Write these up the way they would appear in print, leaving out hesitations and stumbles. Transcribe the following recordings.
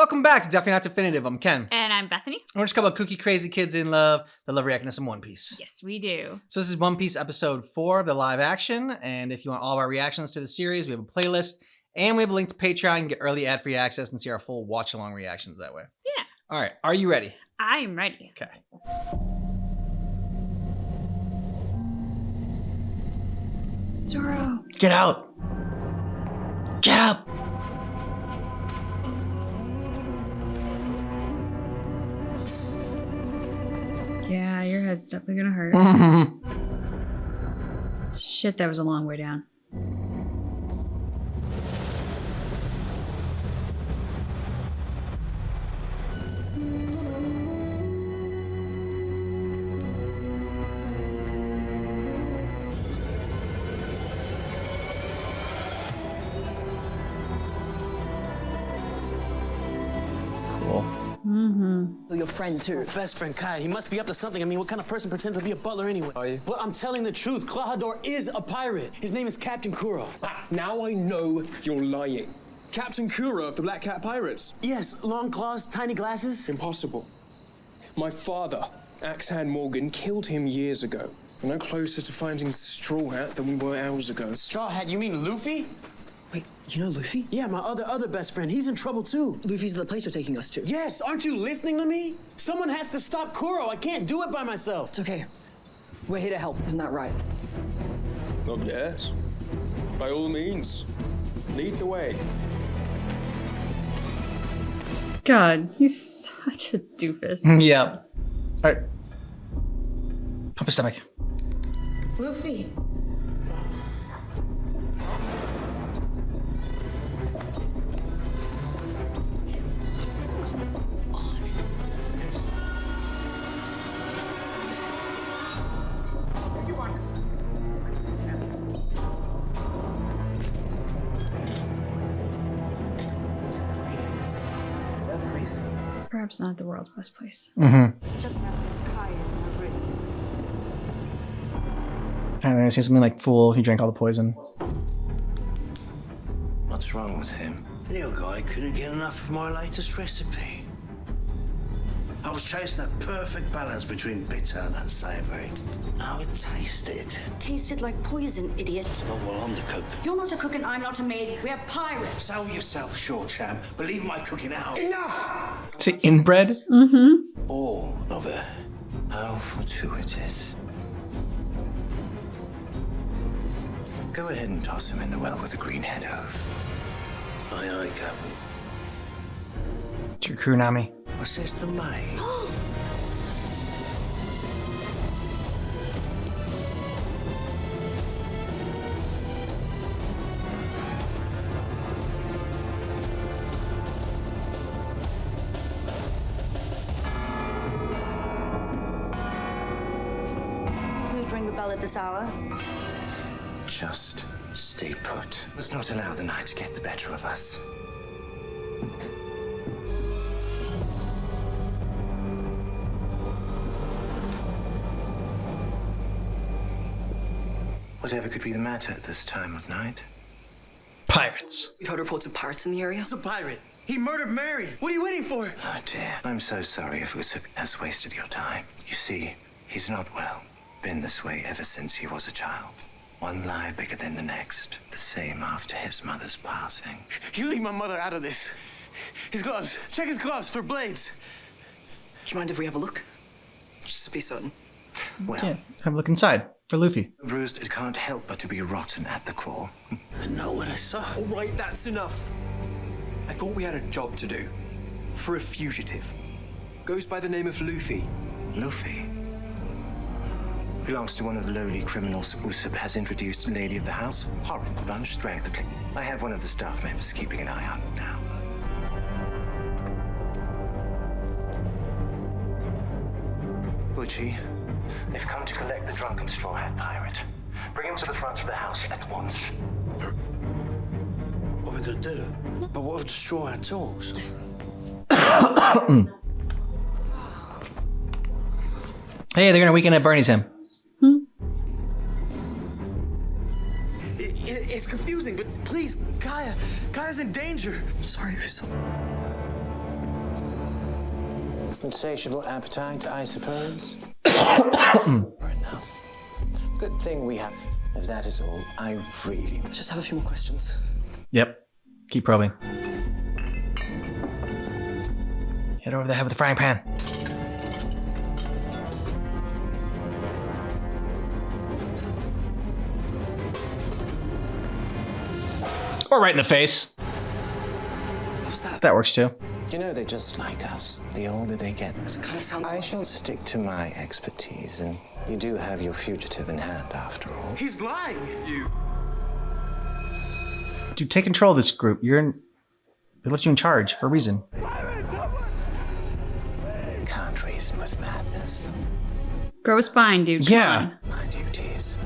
Welcome back to Definitely Not Definitive. I'm Ken. And I'm Bethany. We're just a couple of kooky, crazy kids in love that love reacting to some One Piece. Yes, we do. So this is One Piece episode 4 of the live action. And if you want all of our reactions to the series, we have a playlist. And we have a link to Patreon. You can get early ad-free access and see our full watch-along reactions that way. Yeah. All right. Are you ready? I'm ready. Okay. Zoro. Get out. Get up. Yeah, your head's definitely gonna hurt. Shit, that was a long way down. Cool. Your friend too. Best friend Kai, he must be up to something. I mean, what kind of person pretends to be a butler anyway? Are you? But I'm telling the truth. Klahadore is a pirate. His name is Captain Kuro. Now I know you're lying. Captain Kuro of the Black Cat Pirates. Yes, long claws, tiny glasses. Impossible. My father, Axe Hand Morgan, killed him years ago. We're no closer to finding Straw Hat than we were hours ago. Straw Hat, you mean Luffy? Wait, you know Luffy? Yeah, my other best friend. He's in trouble too. Luffy's the place you're taking us to. Yes, aren't you listening to me? Someone has to stop Kuro. I can't do it by myself. It's okay. We're here to help. Isn't that right? Oh, yes. By all means, lead the way. God, he's such a doofus. Yeah. All right. Pump his stomach. Luffy. Perhaps not the world's best place. Just met Miss Kaya in our room. They're gonna say something like, "Fool, he drank all the poison." What's wrong with him? Little guy couldn't get enough of my latest recipe. I was chasing a perfect balance between bitter and savoury. How it tasted. Tasted like poison, idiot. Oh, well, I'm the cook. You're not a cook and I'm not a maid. We're pirates. Sell yourself short, champ. But leave my cooking out. Say inbred? All of it. How fortuitous. Go ahead and toss him in the well with a green head of. Aye, aye, Captain. It's your crew, Nami. What's this to me? Who'd ring the bell at this hour? Just stay put. Let's not allow the night to get the better of us. Whatever could be the matter at this time of night? Pirates. We've heard reports of pirates in the area. He's a pirate. He murdered Mary. What are you waiting for? Oh dear. I'm so sorry if Usopp has wasted your time. You see, he's not well. Been this way ever since he was a child. One lie bigger than the next. The same after his mother's passing. You leave my mother out of this. His gloves. Check his gloves for blades. Do you mind if we have a look? Just to be certain. Well, Yeah. Have a look inside for Luffy. bruised, it can't help but to be rotten at the core. I know what I saw. All right, that's enough. I thought we had a job to do. For a fugitive. Goes by the name of Luffy. Luffy belongs to one of the lowly criminals Usopp has introduced. Lady of the house, horrible bunch, drank the plate. I have one of the staff members keeping an eye on him now. Butchie, they've come to collect the drunken Straw Hat pirate. Bring him to the front of the house at once. What are we gonna do? But what if the Straw Hat talks? Hey, they're gonna weekend at Bernie's him. It's confusing, but please, Kaya's in danger. Sorry, Usopp. Insatiable appetite, I suppose. Right now. Good thing we have. If that is all, I really. I just have a few more questions. Yep. Keep probing. Hit over the head with the frying pan. Or right in the face. What's that? That works too. You know, they're just like us. The older they get. Does it kind of sound... I shall stick to my expertise, and you do have your fugitive in hand, after all. He's lying! You... Dude, take control of this group. They left you in charge for a reason. Can't reason with madness. Grow a spine, dude. Come Yeah. on. My duties.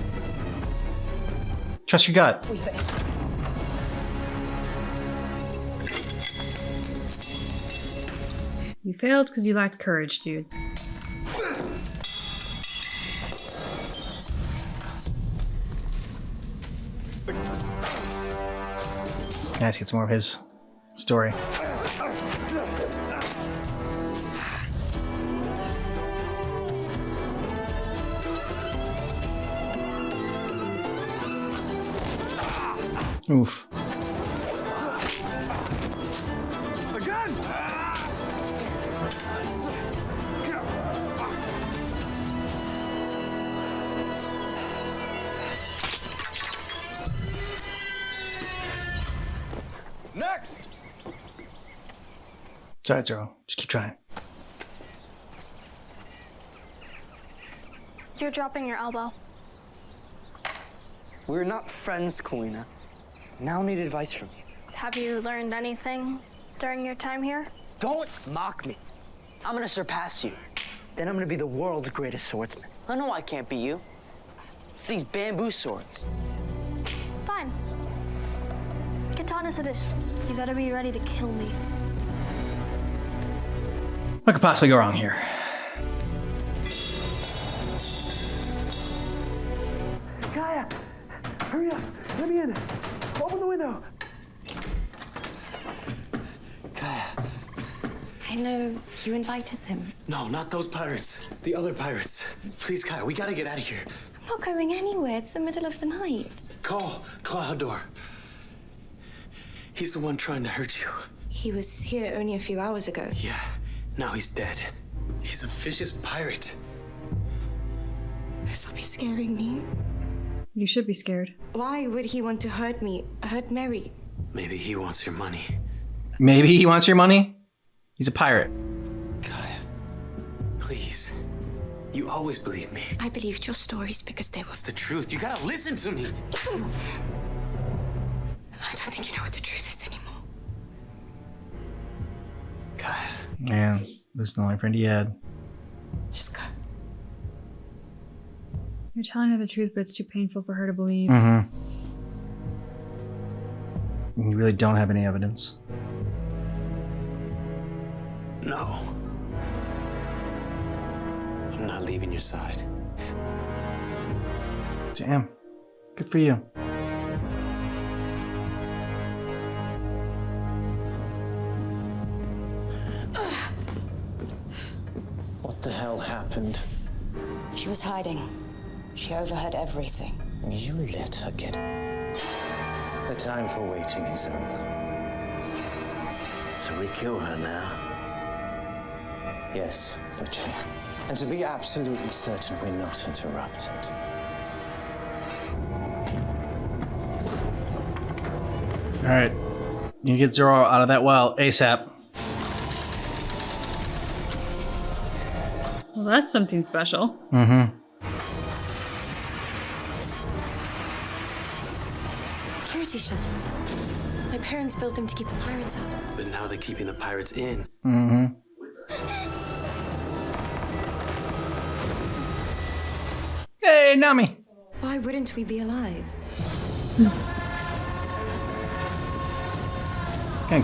Trust your gut. We think... You failed because you lacked courage, dude. Nice, get some more of his story. Oof. Next! It's alright, Zero. Just keep trying. You're dropping your elbow. We're not friends, Kalina. Now I need advice from you. Have you learned anything during your time here? Don't mock me. I'm gonna surpass you. Then I'm gonna be the world's greatest swordsman. I know I can't beat you. It's these bamboo swords. Fine. Katanas it is. You better be ready to kill me. What could possibly go wrong here? Kaya, hurry up. Let me in. Open the window. Kaya. I know you invited them. No, not those pirates. The other pirates. Please, Kaya, we gotta get out of here. I'm not going anywhere. It's the middle of the night. Call Claudor. He's the one trying to hurt you. He was here only a few hours ago. Yeah, now he's dead. He's a vicious pirate. Stop you scaring me. You should be scared. Why would he want to hurt me? Hurt Mary? Maybe he wants your money. Maybe he wants your money? He's a pirate. Kaya, please. You always believe me. I believed your stories because they were... It's the truth. You gotta listen to me. I don't think you know what the truth is anymore. Kaya. Man, this is the only friend he had. Just go. You're telling her the truth, but it's too painful for her to believe. Mm-hmm. You really don't have any evidence. No. I'm not leaving your side. Damn. Good for you. What the hell happened? She was hiding. She overheard everything. You let her get it. The time for waiting is over. So we kill her now? Yes, Butcher. And to be absolutely certain we're not interrupted. Alright. You get Zoro out of that well ASAP. Well, that's something special. Mm-hmm. Security shutters. My parents built them to keep the pirates out. But now they're keeping the pirates in. Mm-hmm. Hey, Nami! Why wouldn't we be alive? Can I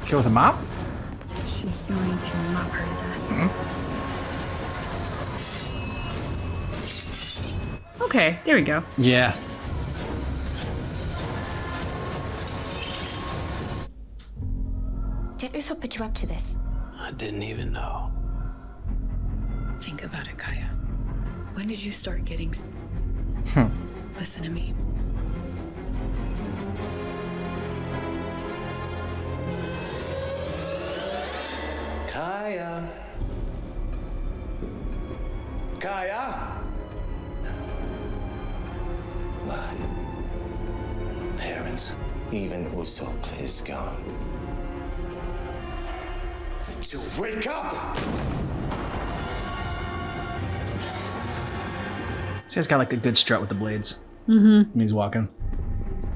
kill with a mop? She's going to mop her to death. Okay, there we go. Yeah. Did Usopp put you up to this? I didn't even know. Think about it, Kaya. When did you start getting... Listen to me. Kaya. Kaya? What? Parents, even Usopp is gone. So wake up! This guy's got like a good strut with the blades. Mm-hmm. When he's walking.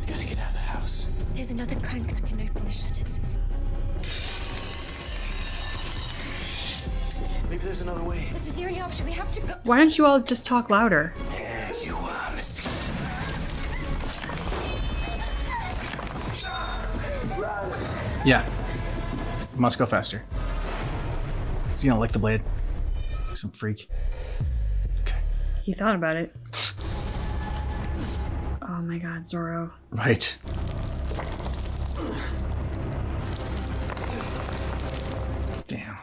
We gotta get out of the house. There's another crank that can open the shutters. Maybe there's another way. This is the only option. We have to go. Why don't you all just talk louder? There you are, Miss. Yeah. Must go faster. He's gonna lick the blade. Some freak. Okay. He thought about it. Oh my god, Zoro. Right. Damn.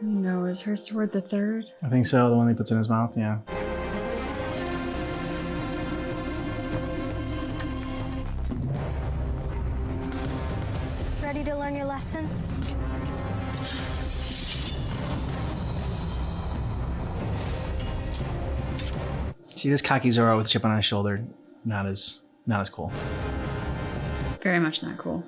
No, is her sword the third? I think so. The one he puts in his mouth. Yeah. Ready to learn your lesson? See this cocky Zoro with a chip on his shoulder. Not as cool. Very much not cool.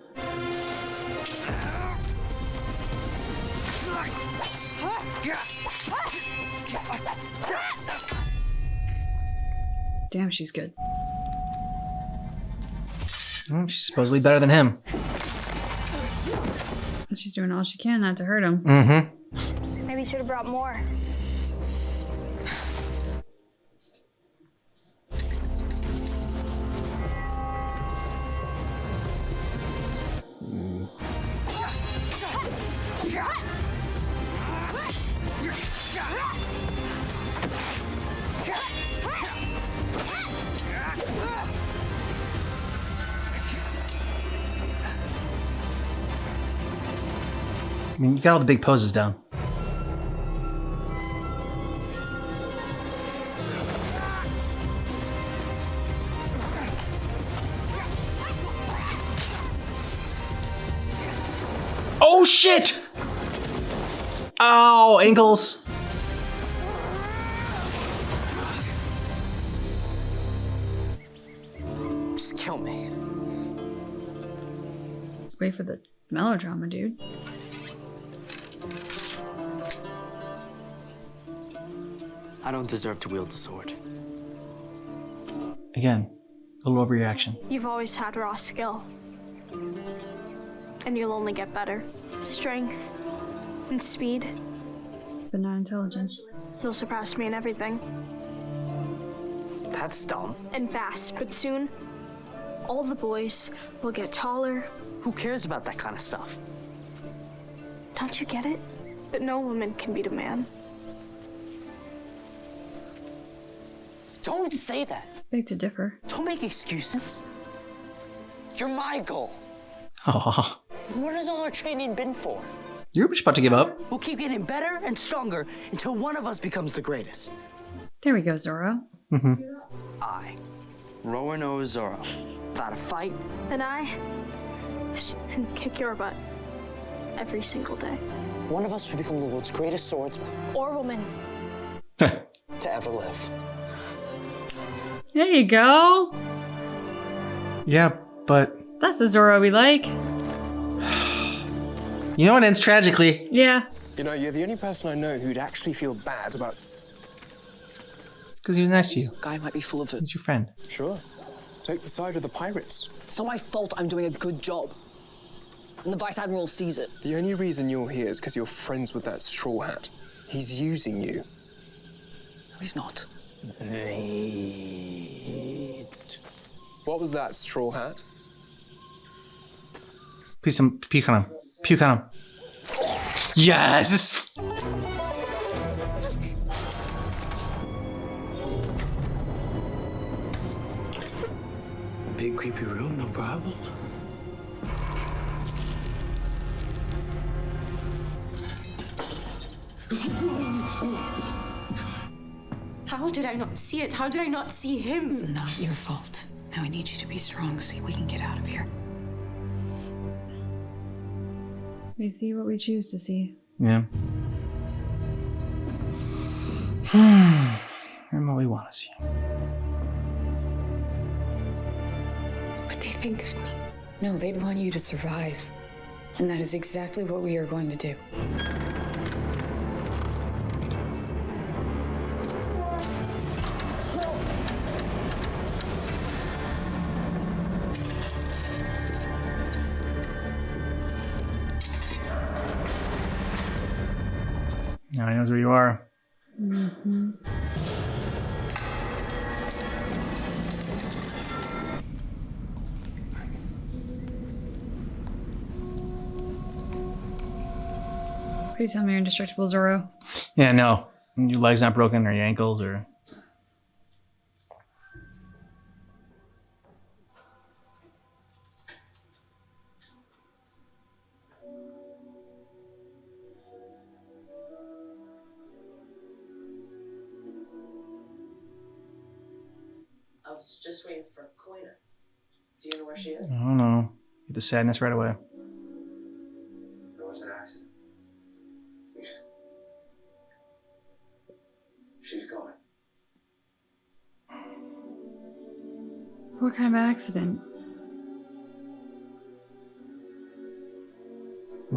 Damn, she's good. She's supposedly better than him. And she's doing all she can not to hurt him. Mm-hmm. Maybe you should have brought more. I mean, you got all the big poses down. Oh shit! Ow, ankles. Just kill me. Wait for the melodrama, dude. I don't deserve to wield the sword. Again, a little overreaction. You've always had raw skill. And you'll only get better. Strength and speed. But not intelligence. You'll surpass me in everything. That's dumb. And fast, but soon, all the boys will get taller. Who cares about that kind of stuff? Don't you get it? That no woman can beat a man. Don't say that. Beg to differ. Don't make excuses. You're my goal. Oh, What has all our training been for? you're just about to give up. We'll keep getting better and stronger until one of us becomes the greatest. There we go, Zoro. I, Roanoke Zoro, about to fight. And I and kick your butt every single day. One of us will become the world's greatest swordsman Or woman. to ever live. There you go. Yeah, but That's the Zoro we like. you know it ends tragically. Yeah. You know, you're the only person I know who'd actually feel bad about... It's because he was nice to you. Guy might be full of it. He's your friend. Sure. Take the side of the pirates. It's not my fault I'm doing a good job. And the Vice Admiral sees it. The only reason you're here is because you're friends with that Straw Hat. He's using you. No, he's not. What was that, Straw Hat? Please, puke on him. Puke on him. Yes! big creepy room, no problem. How did I not see it? How did I not see him? It's not your fault. Now I need you to be strong so we can get out of here. We see what we choose to see. Yeah. And what we want to see. What they think of me. No, they'd want you to survive. And that is exactly what we are going to do. Now he knows where you are. Mm-hmm. Please tell me you're indestructible, Zorro. Yeah, no. Your leg's not broken or your ankles or... I was just waiting for Koina. Do you know where she is? I don't know. Get the sadness right away. There was an accident. She's gone. What kind of accident?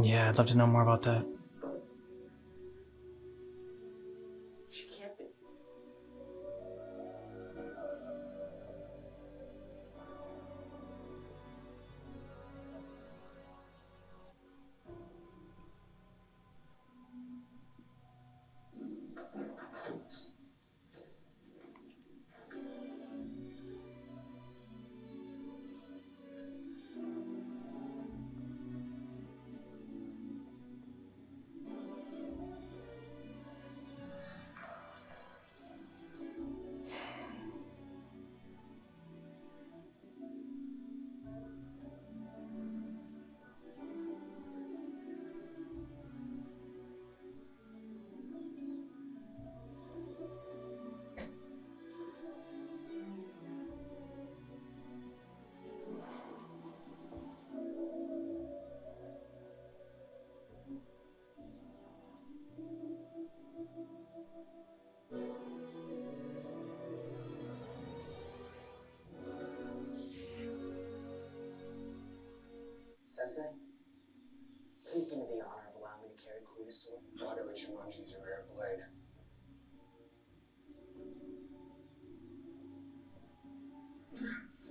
Yeah, I'd love to know more about that. She can't be. Sensei, please give me the honor of allowing me to carry Koina's sword. Wado Ichimonji's a rare blade.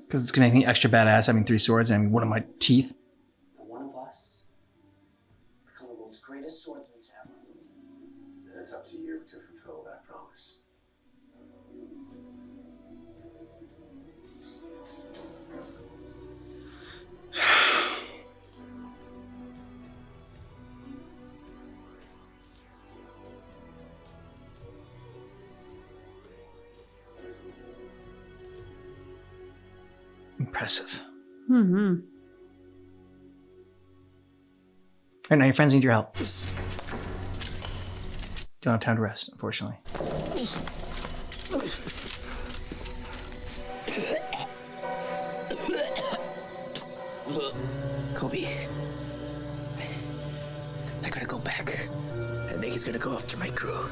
Because it's going to make me extra badass having 3 swords and one of my teeth. And one of us become the world's greatest swordsman to ever. And it's up to you to fulfill that promise. Impressive. Mm-hmm. Right now, your friends need your help. Don't have time to rest, unfortunately. Kobe. I gotta go back. I think he's gonna go after my crew.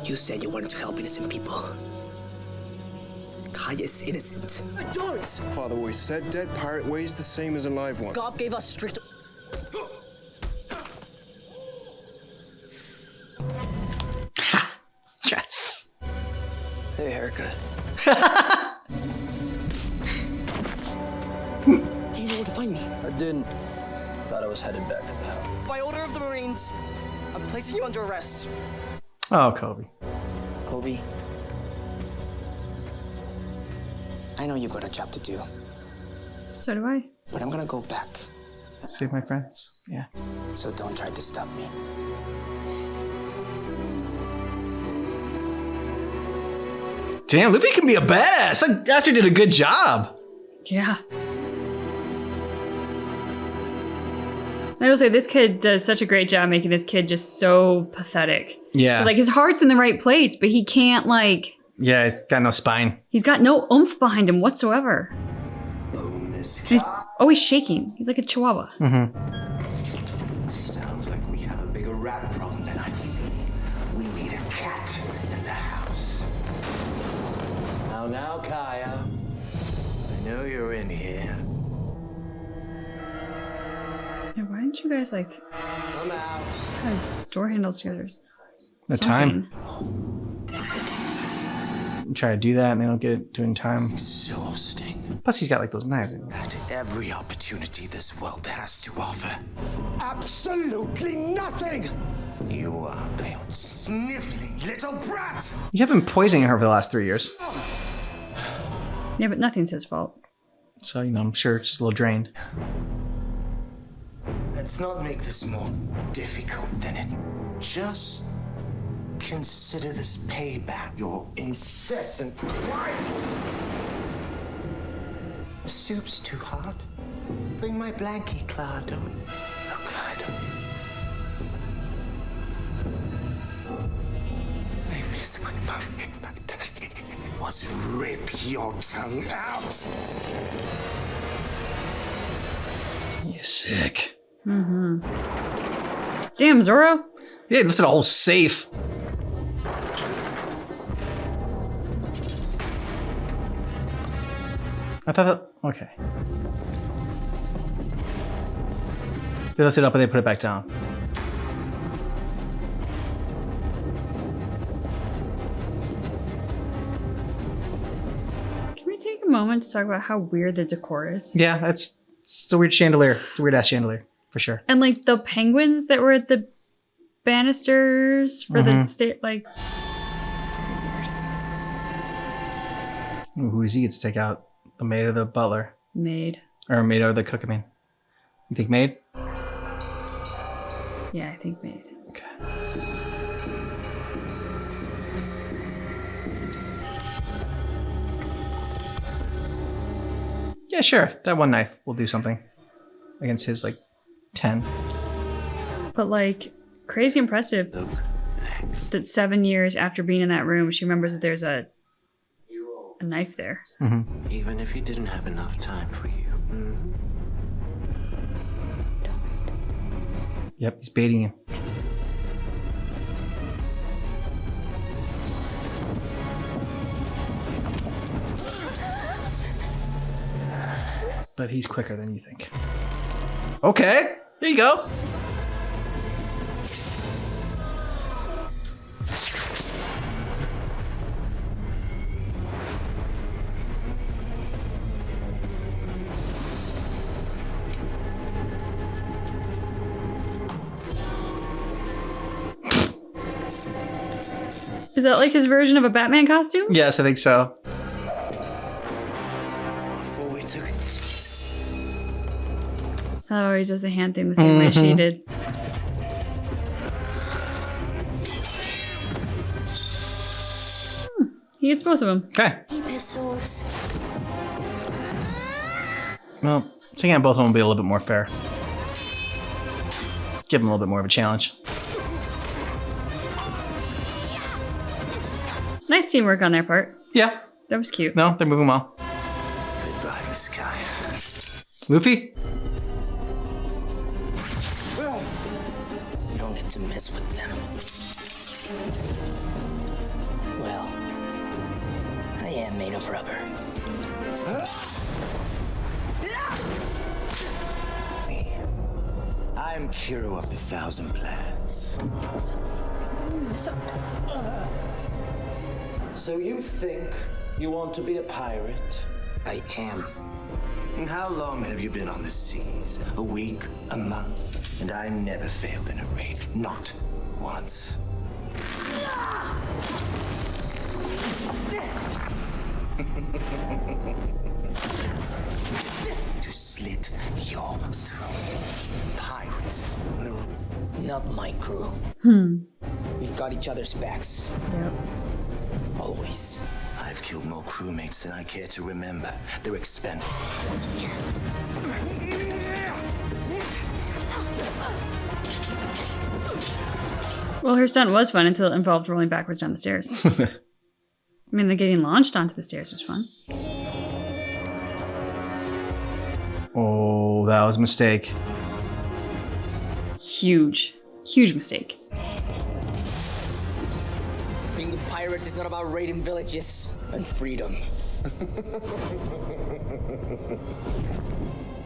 You said you wanted to help innocent people. Kai is innocent. I don't! Father always said dead pirate weighs the same as a live one. God gave us strict. Yes. Hey, haircut. You know where to find me. I didn't. Thought I was headed back to the house. By order of the Marines, I'm placing you under arrest. Oh, Kobe. Kobe, I know you've got a job to do, So do I. but I'm gonna go back. Save my friends. Yeah. So don't try to stop me. Damn, Luffy can be a badass. That actor did a good job. Yeah. I will say this kid does such a great job making this kid just so pathetic. Yeah. Like his heart's in the right place, but he can't like. Yeah, he's got no spine. He's got no oomph behind him whatsoever. He's shaking. He's like a chihuahua. Mm-hmm. Sounds like we have a bigger rat problem than I think. We need a cat in the house. Now, Kaya. I know you're in here. Yeah, why didn't you guys like Come out. have door handles together? The Something. time. Try to do that and they don't get it to in time. Exhausting. Plus he's got like those knives. At every opportunity this world has to offer. Absolutely nothing! You are a sniveling little brat! You have been poisoning her for the last 3 years. Yeah, but nothing's his fault. So, you know, I'm sure it's just a little drained. Let's not make this more difficult than it. Just consider this payback. Your incessant crying. The soup's too hot. Bring my blankie, Claudio. Oh, Claudio. I miss my mom. Was rip your tongue out. You're sick. Mm-hmm. Damn, Zoro. Yeah, he lifted a whole safe. I thought that. Okay. They lift it up and they put it back down. Can we take a moment to talk about how weird the decor is? Yeah, it's a weird chandelier. It's a weird ass chandelier, for sure. And like the penguins that were at the banisters for the state, like. Ooh, who does he get to take out? The maid or the butler? Maid. Or maid or the cook, I mean. You think maid? Yeah, I think maid. Okay. Yeah, sure. That one knife will do something against his, like, 10. But like, crazy impressive that 7 years after being in that room, she remembers that there's a knife there. Mm-hmm. Even if he didn't have enough time for you. Mm-hmm. Yep, he's baiting you. But he's quicker than you think. Okay, there you go. Is that like his version of a Batman costume? Yes, I think so. Before we took it. Oh, he does the hand thing the same way she did. He gets both of them. Okay. Keep his swords. Well, taking out both of them will be a little bit more fair. Give him a little bit more of a challenge. Nice teamwork on their part. Yeah. That was cute. No, they're moving well. Goodbye, Miss Kaya. Luffy? You don't get to mess with them. Well, I am made of rubber. I am Kiro of the Thousand Plans. So you think you want to be a pirate? I am. And how long have you been on the seas? A week? A month? And I never failed in a raid. Not once. To slit your throat. Pirates. Not my crew. We've got each other's backs. Yep. Always. I I've killed more crewmates than I care to remember. They're expendable. Well, her stunt was fun until it involved rolling backwards down the stairs. I mean, the getting launched onto the stairs was fun. Oh, that was a mistake. Huge, huge mistake. Being a pirate is not about raiding villages and freedom.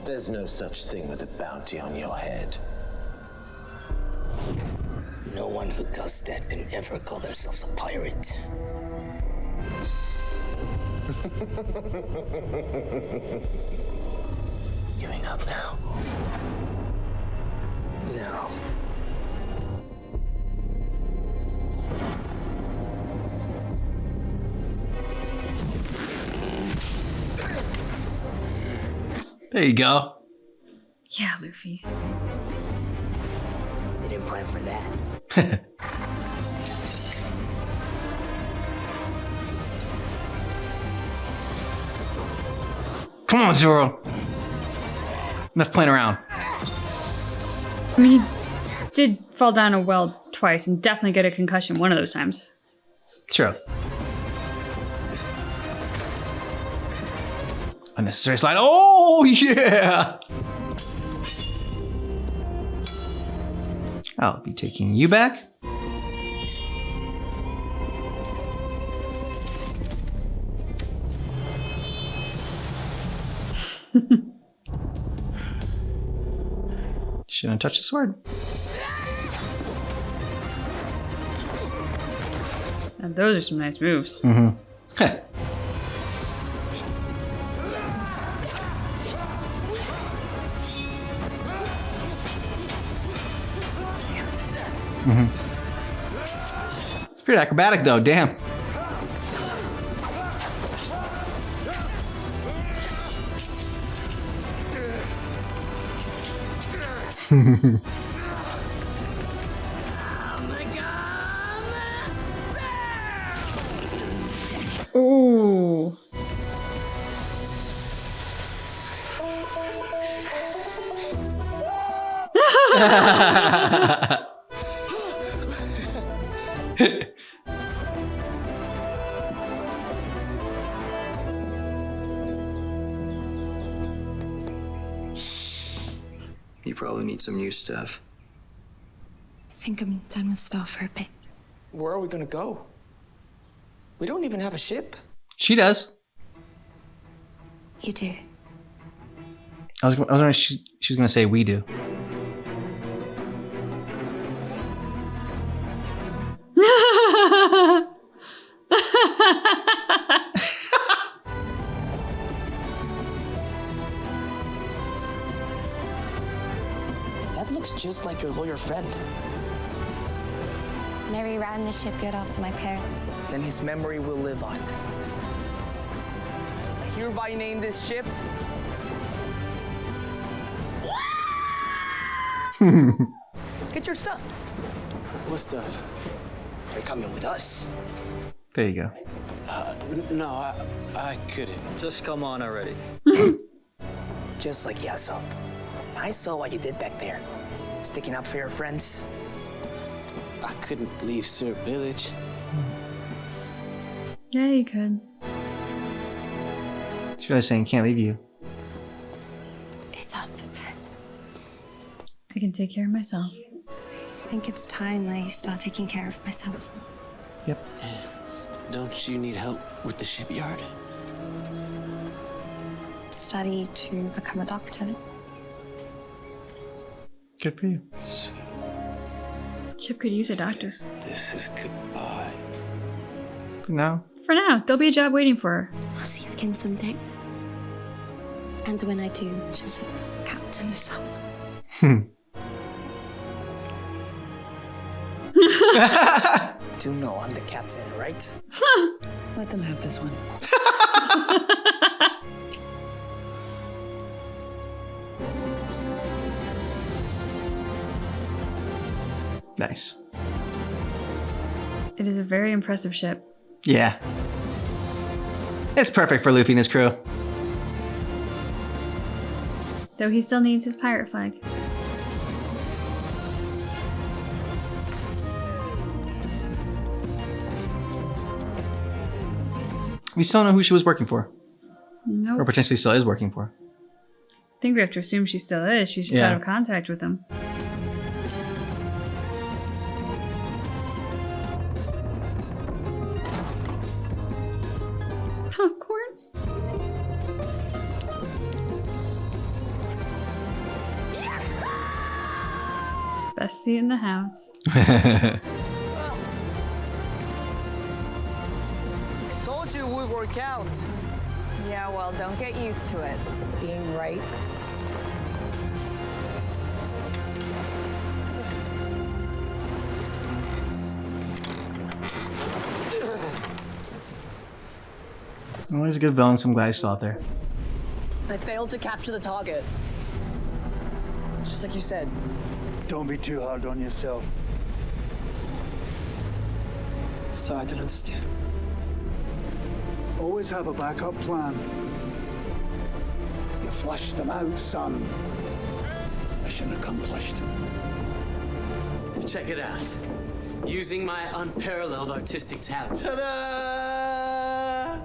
There's no such thing with a bounty on your head. No one who does that can ever call themselves a pirate. Giving up now? No. There you go. Yeah, Luffy. They didn't plan for that. Come on, Zoro. Enough playing around. I mean, he did fall down a well twice and definitely get a concussion one of those times. True. Unnecessary slide. Oh, yeah. I'll be taking you back. Shouldn't touch the sword. And those are some nice moves. Mm-hmm. It's pretty acrobatic though, damn. Ooh. You probably need some new stuff. I think I'm done with stuff for a bit. Where are we gonna go? We don't even have a ship. She does. You do. I was wondering if she was gonna say we do. That looks just like your lawyer friend. Mary ran the shipyard after my parents. Then his memory will live on. I hereby name this ship. Get your stuff. What stuff? You're coming with us. There you go. No, I couldn't. Just come on already. Just like Yasop. I saw what you did back there. Sticking up for your friends. I couldn't leave Syrup Village. Yeah, you could. She's really saying can't leave you. Usopp, I can take care of myself. I think it's time I start taking care of myself. Yep. Don't you need help with the shipyard? Study to become a doctor. Good for you. Chip could use a doctor. This is goodbye. For now. For now, there'll be a job waiting for her. I'll see you again someday. And when I do, just Captain Usopp. Do know I'm the captain, right? Let them have this one. Nice. It is a very impressive ship. Yeah. It's perfect for Luffy and his crew. Though he still needs his pirate flag. We still don't know who she was working for. Nope. Or potentially still is working for. I think we have to assume she still is. She's just Yeah. out of contact with him. Popcorn? Best seat in the house. I told you we work out. Yeah, well, don't get used to it. Being right. Always a good villain. Some guy still out there. I failed to capture the target. It's just like you said. Don't be too hard on yourself. So I don't understand. Always have a backup plan. You flushed them out, son. Mission accomplished. Check it out. Using my unparalleled artistic talent. Ta-da!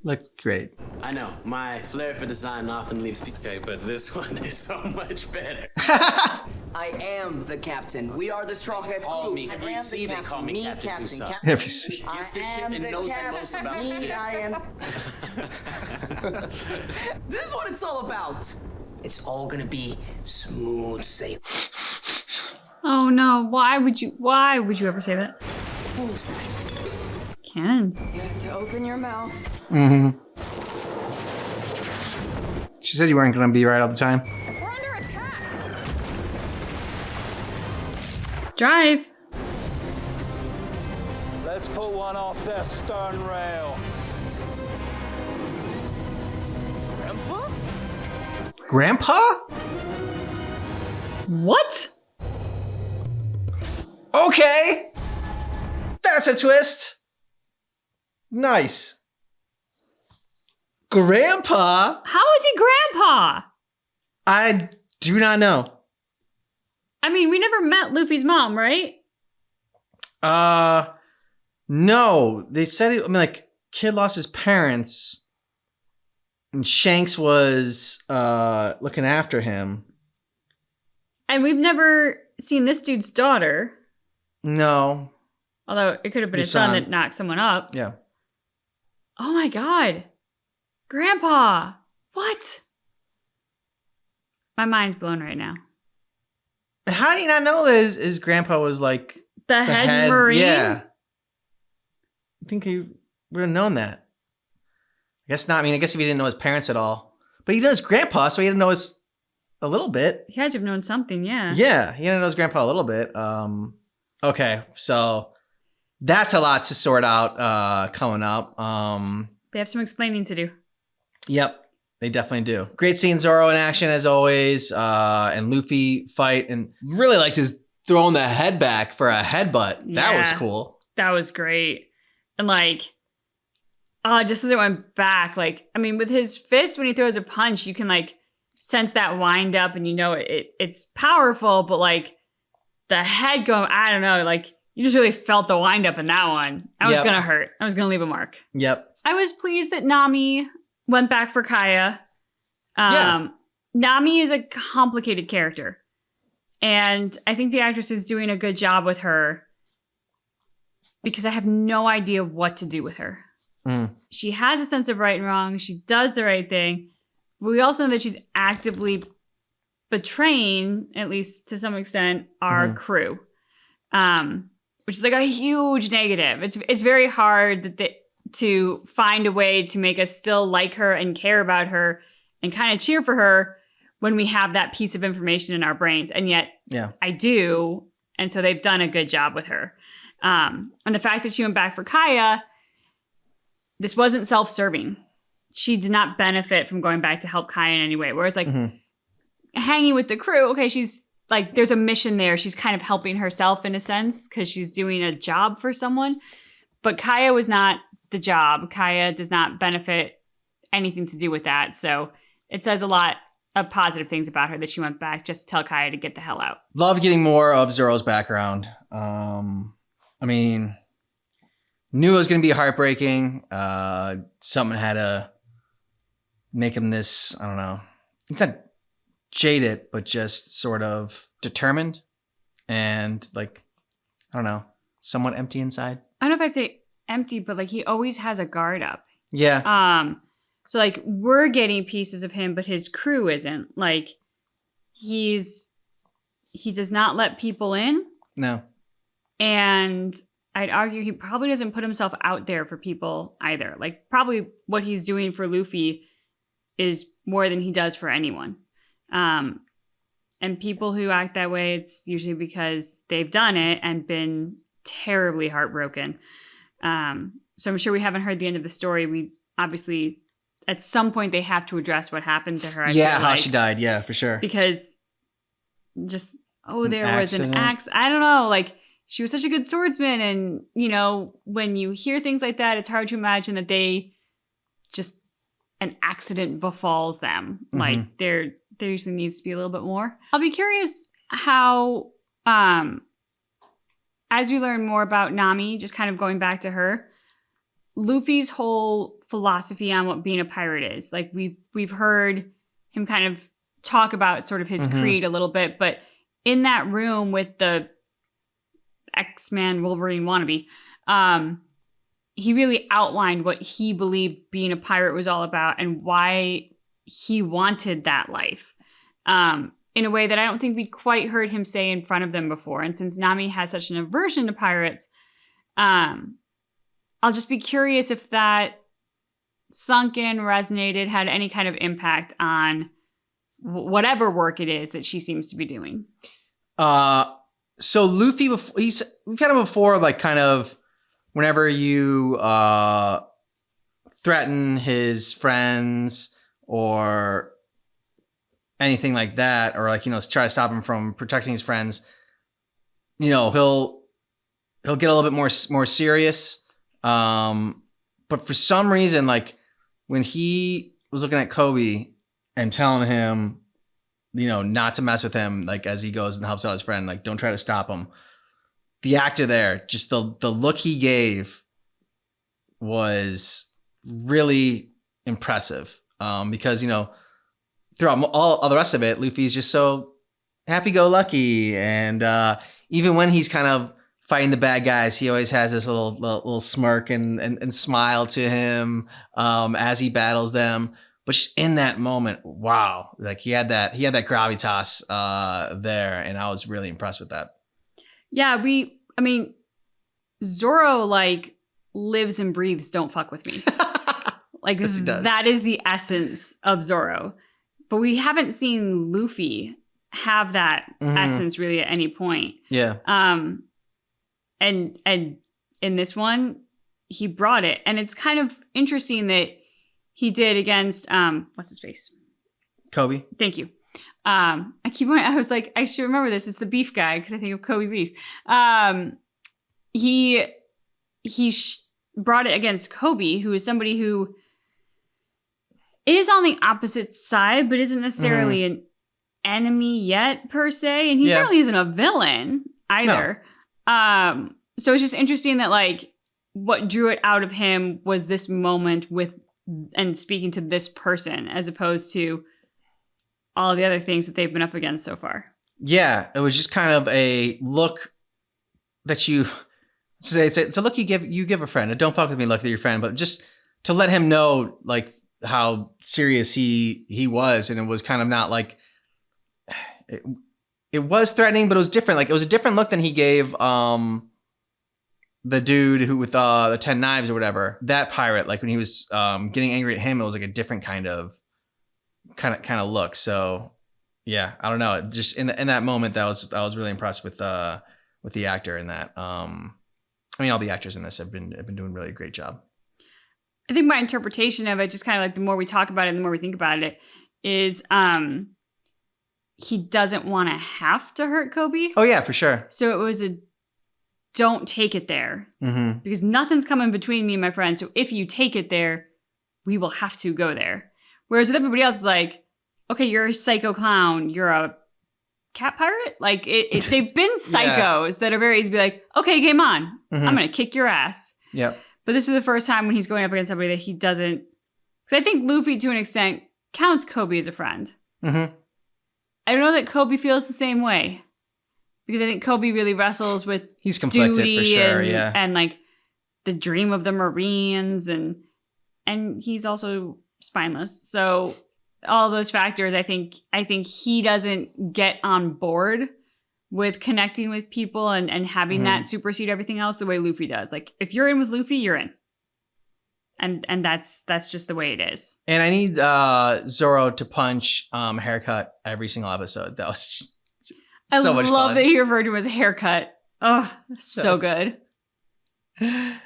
Looks great. I know, my flair for design often leaves people. Okay, but this one is so much better. I am the captain. We are the Straw Hat Call me crew. every sea they call me Captain Usopp. Every sea. I Gets this shit am and the knows the most captain. about Me, shit. I am. This is what it's all about. It's all gonna be smooth sailing. Oh no, why would you ever say that? Who's Cannons. You had to open your mouth. Mm-hmm. She said you weren't going to be right all the time. We're under attack. Drive. Let's put one off their stern rail. Grandpa? What? Okay. That's a twist. Nice. Grandpa? How is he grandpa? I do not know. I mean, we never met Luffy's mom, right? No. They said it, I mean, like, kid lost his parents and Shanks was looking after him. And we've never seen this dude's daughter. No. Although it could have been His his son son. that knocked someone up. Yeah. Oh my god. Grandpa. What? My mind's blown right now. How do you not know that his grandpa was like The head Marine? Yeah. I think he would have known that. I guess not. I mean, I guess if he didn't know his parents at all. But he knows his grandpa, so he had to know his a little bit. He had to have known something, yeah. Yeah, he had to know his grandpa a little bit. Okay, so that's a lot to sort out coming up. They have some explaining to do. Yep, they definitely do. Great scene, Zoro in action as always, and Luffy fight, and really liked his throwing the head back for a headbutt. That was Yeah. cool. That was great. And like, just as it went back, like, I mean, with his fist, when he throws a punch, you can like sense that wind up and you know it's powerful, but like the head going, I don't know, like you just really felt the wind up in that one. That was Yep. gonna hurt. I was gonna leave a mark. Yep. I was pleased that Nami went back for Kaya. Yeah. Nami is a complicated character. And I think the actress is doing a good job with her because I have no idea what to do with her. Mm. She has a sense of right and wrong. She does the right thing. But we also know that she's actively betraying, at least to some extent, our crew. Which is like a huge negative. It's very hard to find a way to make us still like her and care about her and kind of cheer for her when we have that piece of information in our brains. And yet Yeah. I do. And so they've done a good job with her. And the fact that she went back for Kaya, this wasn't self-serving. She did not benefit from going back to help Kaya in any way. Whereas like hanging with the crew, okay, she's like, there's a mission there. She's kind of helping herself in a sense because she's doing a job for someone. But Kaya was not the job. Kaya does not benefit anything to do with that. So it says a lot of positive things about her that she went back just to tell Kaya to get the hell out. Love getting more of Zoro's background. I mean, knew it was going to be heartbreaking. Something had to make him this, I don't know. It's not jaded, but just sort of determined and like, I don't know, somewhat empty inside. I don't know if I'd say empty, but like he always has a guard up. Yeah. So like we're getting pieces of him, but his crew isn't. Like he does not let people in. No. And I'd argue he probably doesn't put himself out there for people either. Like probably what he's doing for Luffy is more than he does for anyone. And people who act that way, it's usually because they've done it and been terribly heartbroken. So I'm sure we haven't heard the end of the story. We obviously, at some point, they have to address what happened to her. I feel how like, she died. Yeah, for sure. Because just, there was an accident. axe. I don't know. Like, she was such a good swordsman. And, you know, when you hear things like that, it's hard to imagine that they just, an accident befalls them. Mm-hmm. Like, there usually needs to be a little bit more. I'll be curious how, as we learn more about Nami, just kind of going back to her, Luffy's whole philosophy on what being a pirate is. Like we've heard him kind of talk about sort of his creed a little bit, but in that room with the X-Man Wolverine wannabe, he really outlined what he believed being a pirate was all about and why he wanted that life. In a way that I don't think we quite heard him say in front of them before. And since Nami has such an aversion to pirates, I'll just be curious if that sunk in, resonated, had any kind of impact on whatever work it is that she seems to be doing. So Luffy, we've had him before, like kind of whenever you threaten his friends or anything like that, or like, you know, try to stop him from protecting his friends, you know, he'll get a little bit more serious. But for some reason, like when he was looking at Kobe and telling him, you know, not to mess with him, like as he goes and helps out his friend, like don't try to stop him. The actor there, just the look he gave was really impressive. Because, you know, throughout all the rest of it, Luffy's just so happy-go-lucky. And even when he's kind of fighting the bad guys, he always has this little smirk and smile to him as he battles them. But just in that moment, wow, like he had that gravitas there, and I was really impressed with that. Yeah, I mean, Zoro like lives and breathes "don't fuck with me." Like yes, he does. That is the essence of Zoro. But we haven't seen Luffy have that essence really at any point. Yeah. And in this one, he brought it. And it's kind of interesting that he did against what's his face? Kobe. Thank you. I was like, I should remember this. It's the beef guy because I think of Kobe beef. He brought it against Kobe, who is somebody who is on the opposite side, but isn't necessarily an enemy yet per se. And he certainly isn't a villain either. No. So it's just interesting that like what drew it out of him was this moment with and speaking to this person as opposed to all of the other things that they've been up against so far. Yeah, it was just kind of a look that it's a look you give a friend. Don't fuck with me, look at your friend, but just to let him know like how serious he was, and it was kind of not like it was threatening, but it was different. Like it was a different look than he gave the dude who with the 10 knives or whatever. That pirate, like when he was getting angry at him, it was like a different kind of look. So yeah, I don't know. Just in that moment, I was really impressed with the actor in that. I mean, all the actors in this have been doing really a great job. I think my interpretation of it, just kind of like the more we talk about it, the more we think about it, is he doesn't want to have to hurt Kobe. Oh yeah, for sure. So it was a don't take it there Mm-hmm. because nothing's coming between me and my friend. So if you take it there, we will have to go there. Whereas with everybody else, it's like, okay, you're a psycho clown. You're a cat pirate. Like they've been psychos that are very easy to be like, okay, game on. Mm-hmm. I'm going to kick your ass. Yep. But this is the first time when he's going up against somebody that he doesn't. Because I think Luffy, to an extent, counts Kobe as a friend. Mm-hmm. I don't know that Kobe feels the same way. Because I think Kobe really wrestles with He's conflicted duty for sure, and, yeah. and like the dream of the Marines and he's also spineless. So all those factors, I think he doesn't get on board with connecting with people and having that supersede everything else the way Luffy does. Like if you're in with Luffy, you're in. And that's just the way it is. And I need Zoro to punch haircut every single episode. That was just so much fun. I love that he referred to him as a haircut. Oh, so good.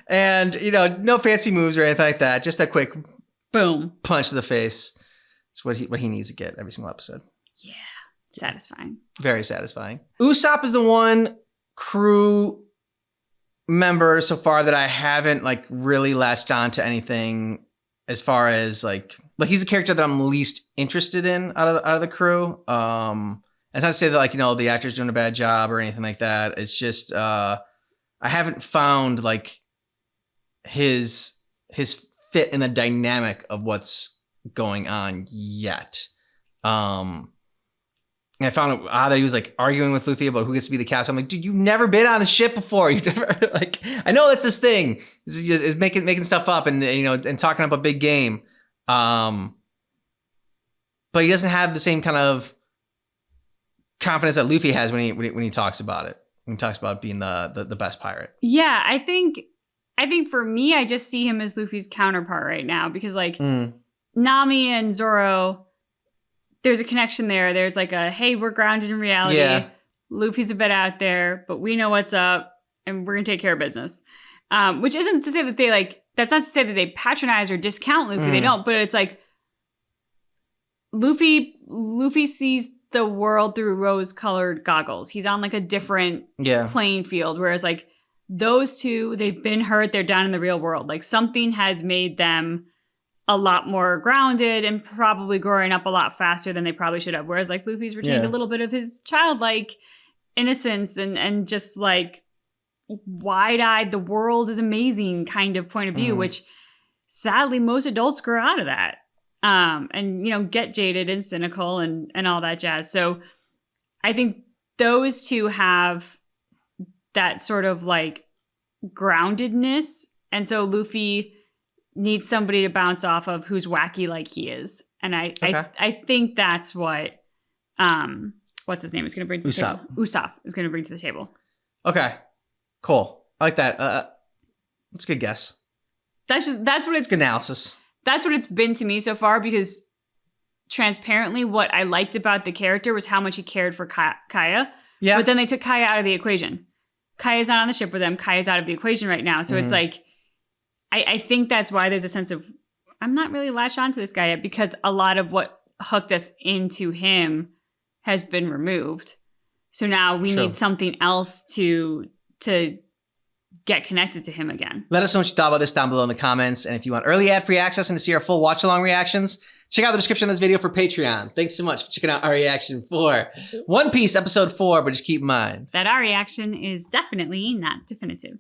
And, you know, no fancy moves or anything like that. Just a quick boom punch to the face. It's what he needs to get every single episode. Yeah. Satisfying. Very satisfying. Usopp is the one crew member so far that I haven't like really latched on to anything as far as like he's a character that I'm least interested in out of the crew. It's not to say that like, you know, the actor's doing a bad job or anything like that. It's just I haven't found like his fit in the dynamic of what's going on yet. And I found it odd that he was like arguing with Luffy about who gets to be the captain. I'm like, dude, you've never been on the ship before. You never like. I know that's his thing. Is making stuff up and you know and talking up a big game. But he doesn't have the same kind of confidence that Luffy has when he talks about it. When he talks about being the best pirate. Yeah, I think for me, I just see him as Luffy's counterpart right now because like Nami and Zoro. There's a connection there. There's like a, hey, we're grounded in reality. Yeah. Luffy's a bit out there, but we know what's up and we're going to take care of business. Which isn't to say that they like, that's not to say that they patronize or discount Luffy. They don't, but it's like Luffy sees the world through rose-colored goggles. He's on like a different playing field. Whereas like those two, they've been hurt. They're down in the real world. Like something has made them a lot more grounded and probably growing up a lot faster than they probably should have. Whereas like Luffy's retained a little bit of his childlike innocence and just like wide-eyed, the world is amazing kind of point of view, which sadly most adults grow out of that. And, you know, get jaded and cynical and all that jazz. So I think those two have that sort of like groundedness. And so Luffy needs somebody to bounce off of who's wacky like he is. And I think that's what what's his name is going to bring to the table. Usopp is going to bring to the table. Okay. Cool. I like that. That's a good guess. That's what it's good analysis. That's what it's been to me so far because transparently what I liked about the character was how much he cared for Kaya. Yeah. But then they took Kaya out of the equation. Kaya's not on the ship with them. Kaya's out of the equation right now. So it's like I think that's why there's a sense of, I'm not really latched onto this guy yet because a lot of what hooked us into him has been removed. So now we need something else to get connected to him again. Let us know what you thought about this down below in the comments. And if you want early ad-free access and to see our full watch-along reactions, check out the description of this video for Patreon. Thanks so much for checking out our reaction for One Piece Episode 4, but just keep in mind that our reaction is definitely not definitive.